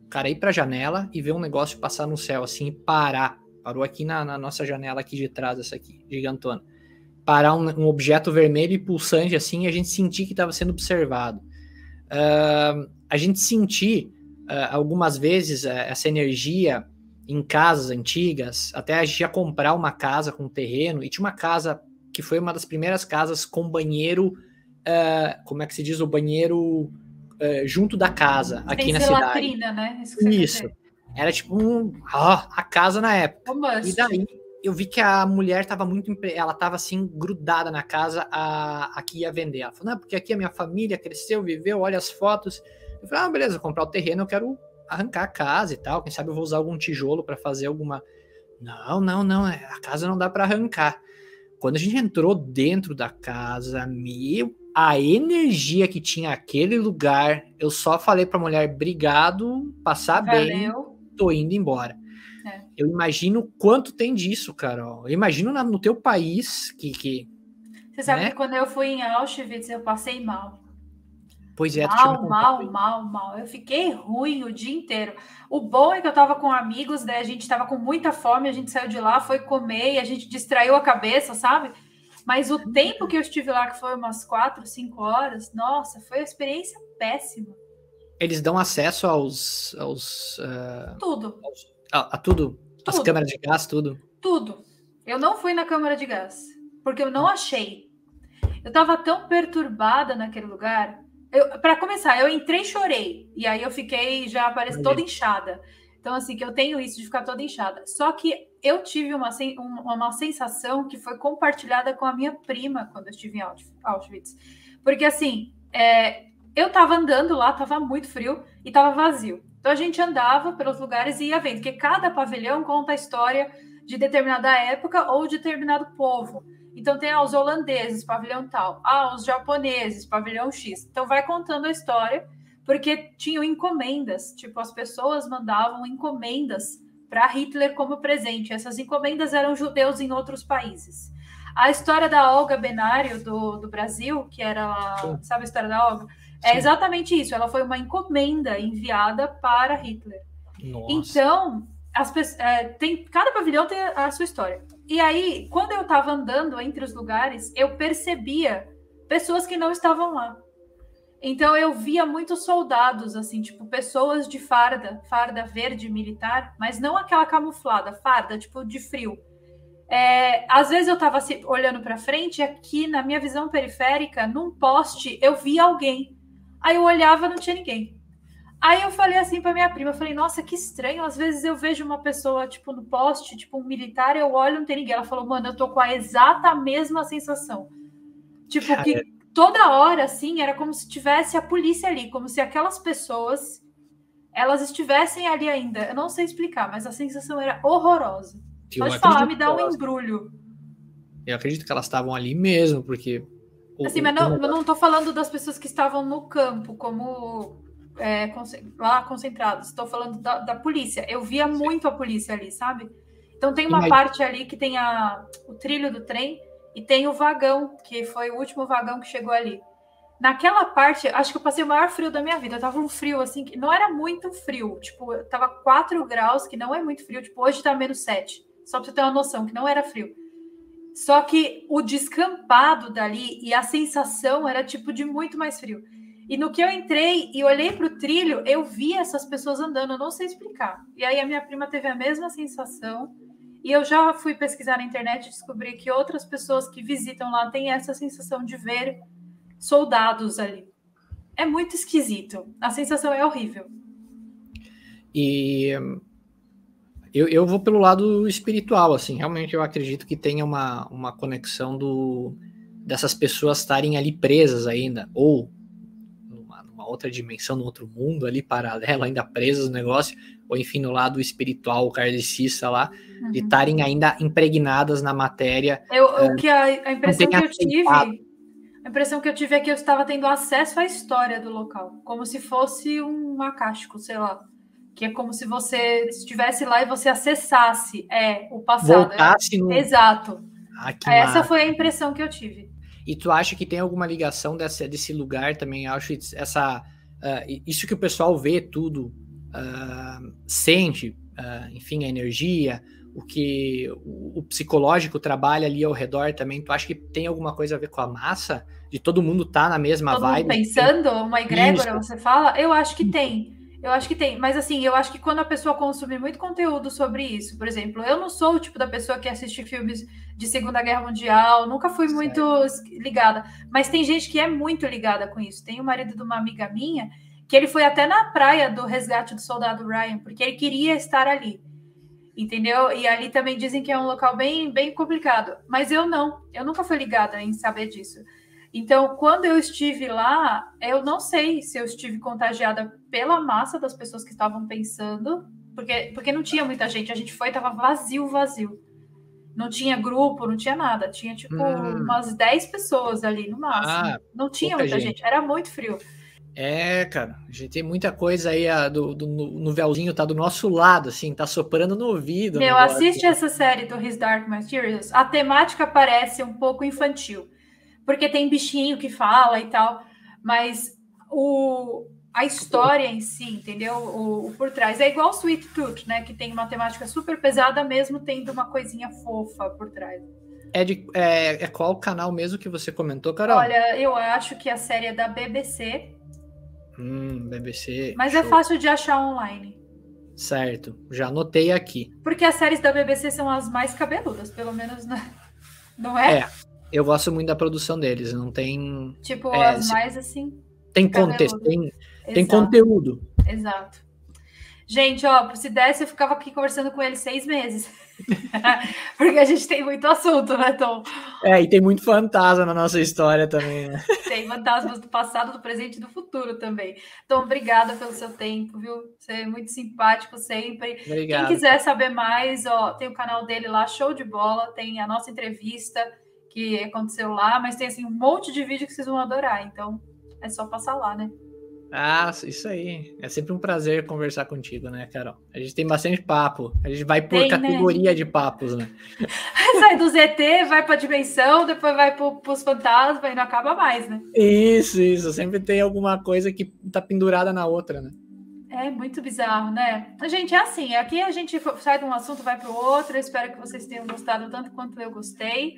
O cara ir pra janela e ver um negócio passar no céu, assim, e parou aqui na nossa janela aqui de trás, essa aqui, gigantona. Parar um objeto vermelho e pulsante, assim, e a gente sentir que estava sendo observado. A gente sentir, algumas vezes, essa energia em casas antigas, até a gente ia comprar uma casa com terreno, e tinha uma casa que foi uma das primeiras casas com banheiro, como é que se diz, o banheiro junto da casa, aqui na cidade. Latrina, né? Isso. Era tipo a casa na época. E daí eu vi que a mulher tava ela tava assim, grudada na casa, a que ia vender. Ela falou, não, porque aqui a minha família cresceu, viveu, olha as fotos. Eu falei, beleza, vou comprar o terreno, eu quero arrancar a casa e tal, quem sabe eu vou usar algum tijolo para fazer alguma... Não, a casa não dá para arrancar. Quando a gente entrou dentro da casa, a energia que tinha aquele lugar, eu só falei pra mulher, obrigado, passar bem, tô indo embora. Eu imagino quanto tem disso, Carol. Eu imagino no teu país que Você sabe, né? Que quando eu fui em Auschwitz, eu passei mal. Pois é, mal. Eu fiquei ruim o dia inteiro. O bom é que eu tava com amigos, né? A gente tava com muita fome, a gente saiu de lá, foi comer e a gente distraiu a cabeça, sabe? Mas o tempo que eu estive lá, que foi umas 4, 5 horas, nossa, foi uma experiência péssima. Eles dão acesso aos tudo. A tudo? As câmeras de gás, tudo? Tudo. Eu não fui na câmara de gás, porque eu não achei. Eu tava tão perturbada naquele lugar. Para começar, eu entrei e chorei. E aí eu fiquei, já parece toda inchada. Então, assim, que eu tenho isso de ficar toda inchada. Só que eu tive uma sensação que foi compartilhada com a minha prima quando eu estive em Auschwitz. Porque, assim, eu tava andando lá, tava muito frio e tava vazio. Então, a gente andava pelos lugares e ia vendo, porque cada pavilhão conta a história de determinada época ou de determinado povo. Então, tem os holandeses, pavilhão tal. Os japoneses, pavilhão X. Então, vai contando a história, porque tinham encomendas. Tipo, as pessoas mandavam encomendas para Hitler como presente. Essas encomendas eram judeus em outros países. A história da Olga Benário, do Brasil, que era... Sabe a história da Olga? É exatamente isso. Ela foi uma encomenda enviada para Hitler. Nossa. Então, cada pavilhão tem a sua história. E aí, quando eu estava andando entre os lugares, eu percebia pessoas que não estavam lá. Então, eu via muitos soldados, assim, tipo, pessoas de farda verde militar, mas não aquela camuflada, farda, tipo, de frio. Às vezes eu estava olhando para frente e aqui, na minha visão periférica, num poste, eu via alguém. Aí eu olhava, não tinha ninguém. Aí eu falei assim pra minha prima, eu falei, nossa, que estranho, às vezes eu vejo uma pessoa, tipo, no poste, tipo, um militar, eu olho, não tem ninguém. Ela falou, mano, eu tô com a exata mesma sensação. Tipo, que toda hora, assim, era como se tivesse a polícia ali, como se aquelas pessoas, elas estivessem ali ainda. Eu não sei explicar, mas a sensação era horrorosa. Pode falar, me dá um embrulho. Eu acredito que elas estavam ali mesmo, porque... Assim, mas eu não tô falando das pessoas que estavam no campo, como... lá concentrados. Estou falando da polícia. Eu via muito a polícia ali, sabe? Então tem uma parte ali que tem o trilho do trem e tem o vagão, que foi o último vagão que chegou ali. Naquela parte, acho que eu passei o maior frio da minha vida. Eu tava um frio, assim, que não era muito frio. Tipo, eu tava 4 graus, que não é muito frio. Tipo, hoje tá menos 7. Só pra você ter uma noção, que não era frio. Só que o descampado dali e a sensação era, tipo, de muito mais frio. E no que eu entrei e olhei para o trilho, eu vi essas pessoas andando, eu não sei explicar. E aí a minha prima teve a mesma sensação. E eu já fui pesquisar na internet e descobri que outras pessoas que visitam lá têm essa sensação de ver soldados ali. É muito esquisito. A sensação é horrível. E eu vou pelo lado espiritual, assim. Realmente eu acredito que tenha uma conexão dessas pessoas estarem ali presas ainda, ou numa outra dimensão, num outro mundo ali paralelo, ainda presas no negócio, ou enfim, no lado espiritual, kardecista lá, de estarem ainda impregnadas na matéria. A impressão que eu tive... A impressão que eu tive é que eu estava tendo acesso à história do local, como se fosse um acástico, sei lá. Que é como se você estivesse lá e você acessasse o passado. Voltasse no... Exato. Essa massa. foi a impressão que eu tive. E tu acha que tem alguma ligação desse lugar também? Acho isso que o pessoal vê tudo, sente, enfim, a energia, o que o psicológico trabalha ali ao redor também. Tu acha que tem alguma coisa a ver com a massa? De todo mundo tá na mesma vibe? Todo mundo pensando, uma egrégora, você fala? Eu acho que tem. Mas assim, eu acho que quando a pessoa consome muito conteúdo sobre isso, por exemplo, eu não sou o tipo da pessoa que assiste filmes de Segunda Guerra Mundial, nunca fui muito ligada, mas tem gente que é muito ligada com isso. Tem o marido de uma amiga minha, que ele foi até na praia do resgate do soldado Ryan, porque ele queria estar ali, entendeu? E ali também dizem que é um local bem, bem complicado, mas eu nunca fui ligada em saber disso. Então, quando eu estive lá, eu não sei se eu estive contagiada pela massa das pessoas que estavam pensando, porque não tinha muita gente. A gente foi, tava vazio. Não tinha grupo, não tinha nada. Tinha, tipo, umas 10 pessoas ali no máximo. Não tinha muita gente. Era muito frio. Cara, a gente tem muita coisa aí, no véuzinho tá do nosso lado, assim, tá soprando no ouvido. Meu, assiste essa série do His Dark Materials. A temática parece um pouco infantil, porque tem bichinho que fala e tal, mas a história em si, entendeu? O por trás. É igual Sweet Tooth, né? Que tem uma temática super pesada, mesmo tendo uma coisinha fofa por trás. É qual canal mesmo que você comentou, Carol? Olha, eu acho que a série é da BBC. BBC. Mas show. É fácil de achar online. Certo, já anotei aqui. Porque as séries da BBC são as mais cabeludas, pelo menos, não é? Eu gosto muito da produção deles, não tem... Tipo, as mais, assim... Tem contexto, tem conteúdo. Exato. Gente, ó, se desse, eu ficava aqui conversando com ele 6 meses. Porque a gente tem muito assunto, né, Tom? E tem muito fantasma na nossa história também, né? Tem fantasmas do passado, do presente e do futuro também. Tom, obrigada pelo seu tempo, viu? Você é muito simpático sempre. Obrigado. Quem quiser saber mais, ó, tem o canal dele lá, Show de Bola, tem a nossa entrevista que aconteceu lá, mas tem, assim, um monte de vídeo que vocês vão adorar, então é só passar lá, né? Isso aí. É sempre um prazer conversar contigo, né, Carol? A gente tem bastante papo. A gente vai por categoria, né, de papos, né? Sai do ZT, vai pra dimensão, depois vai pros fantasmas e não acaba mais, né? Isso. Sempre tem alguma coisa que tá pendurada na outra, né? É muito bizarro, né? Gente, é assim, aqui a gente sai de um assunto, vai pro outro. Eu espero que vocês tenham gostado tanto quanto eu gostei.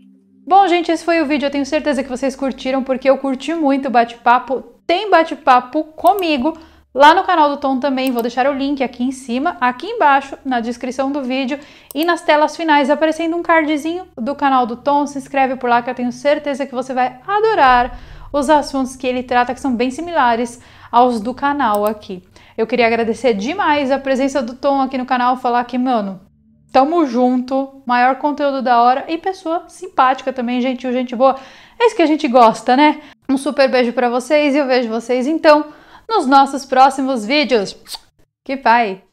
Bom, gente, esse foi o vídeo. Eu tenho certeza que vocês curtiram, porque eu curti muito o bate-papo. Tem bate-papo comigo lá no canal do Tom também. Vou deixar o link aqui em cima, aqui embaixo, na descrição do vídeo e nas telas finais, aparecendo um cardzinho do canal do Tom. Se inscreve por lá que eu tenho certeza que você vai adorar os assuntos que ele trata, que são bem similares aos do canal aqui. Eu queria agradecer demais a presença do Tom aqui no canal, falar que, mano, tamo junto, maior conteúdo da hora e pessoa simpática também, gentil, gente boa. É isso que a gente gosta, né? Um super beijo pra vocês e eu vejo vocês, então, nos nossos próximos vídeos. Que pai!